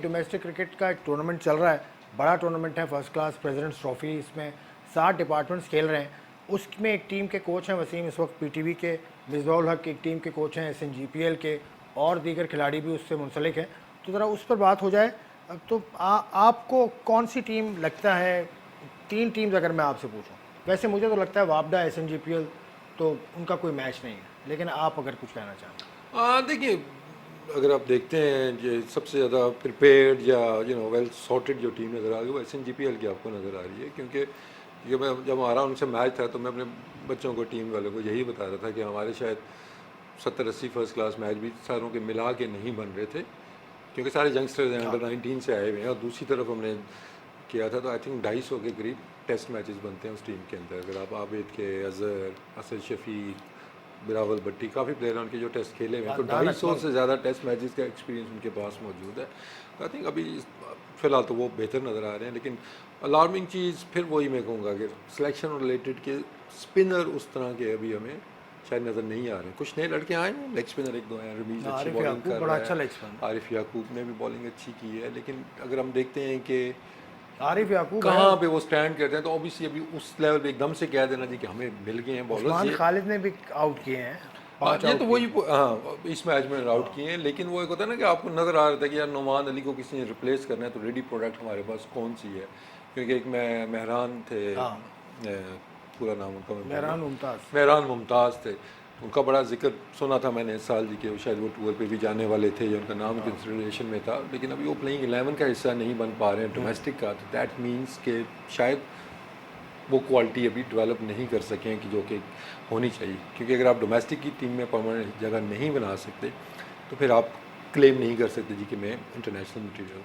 Domestic cricket का एक tournament चल रहा है, बड़ा टूर्नामेंट है, फर्स्ट क्लास प्रेसिडेंट्स ट्रॉफी। इसमें 7 डिपार्टमेंट्स खेल रहे हैं। उसमें एक टीम के कोच हैं वसीम, इस वक्त पीटीवी के। मिसबाउल हक एक टीम के कोच हैं एसएनजीपीएल के, और दीगर खिलाड़ी भी उससे मुंसलिक हैं। तो ज़रा उस पर बात हो जाए। तो आपको कौन सी टीम लगता है? 3 टीम्स अगर मैं आपसे पूछूं, वैसे मुझे तो लगता है वापडा, एसएनजीपीएल तो उनका कोई मैच नहीं है, लेकिन आप अगर कुछ कहना चाहें। देखिए, अगर आप देखते हैं ये सबसे ज़्यादा प्रिपेयर्ड या वेल सॉर्टेड जो टीम नज़र आ रही है वो SNGPL की आपको नज़र आ रही है, क्योंकि मैं जब हमारा उनसे मैच था तो मैं अपने बच्चों को, टीम वालों को यही बता रहा था कि हमारे शायद 70-80 फर्स्ट क्लास मैच भी सारों के मिला के नहीं बन रहे थे, क्योंकि सारे यंगस्टर्स हैं, अंडर 19 से आए हुए हैं। और दूसरी तरफ हमने किया था तो आई थिंक 250 के करीब टेस्ट मैचेस बनते हैं उस टीम के अंदर। अगर आप आबिद के, अजहर, असद शफीक, बिलावल भट्टी, काफ़ी प्लेयर हैं उनके जो टेस्ट खेले हुए हैं, तो 250 से ज़्यादा टेस्ट मैचेस का एक्सपीरियंस उनके पास मौजूद है। आई थिंक अभी फ़िलहाल तो वो बेहतर नज़र आ रहे हैं, लेकिन अलार्मिंग चीज़ फिर वही मैं कहूँगा कि सिलेक्शन रिलेटेड के स्पिनर उस तरह के अभी हमें शायद नज़र नहीं आ रहे हैं। कुछ नए लड़के आए हैं, लेग स्पिनर 1-2 हैं, रमीज़ अच्छी बॉलिंग कर रहा है, आरिफ याकूब ने भी बॉलिंग अच्छी की है, लेकिन अगर हम देखते हैं कि आरिफ याकूब कहाँ पे वो स्टैंड करते हैं, तो ऑब्वियसली अभी उस लेवल पे एकदम से कह देना जी कि हमें मिल गए हैं बॉलर्स। खालिद ने भी आउट किए हैं, ये तो वही, हाँ, इस मैच में आउट किए हैं, लेकिन वो एक होता है ना कि आपको नज़र आ रहा था कि यार नुमान अली को किसी ने रिप्लेस करना है, तो रेडी प्रोडक्ट हमारे पास कौन सी है। क्योंकि एक मेहरान थे, पूरा नाम उनका मेहरान मुमताज़ थे, उनका बड़ा जिक्र सुना था मैंने इस साल जी के, शायद वो टूर पे भी जाने वाले थे, उनका नाम कंसिडरेशन में था, लेकिन अभी वो प्लेइंग 11 का हिस्सा नहीं बन पा रहे हैं डोमेस्टिक का। तो दैट मीन्स कि शायद वो क्वालिटी अभी डेवलप नहीं कर सके हैं कि जो कि होनी चाहिए, क्योंकि अगर आप डोमेस्टिक की टीम में परमानेंट जगह नहीं बना सकते तो फिर आप क्लेम नहीं कर सकते जी कि मैं इंटरनेशनल मटीरियल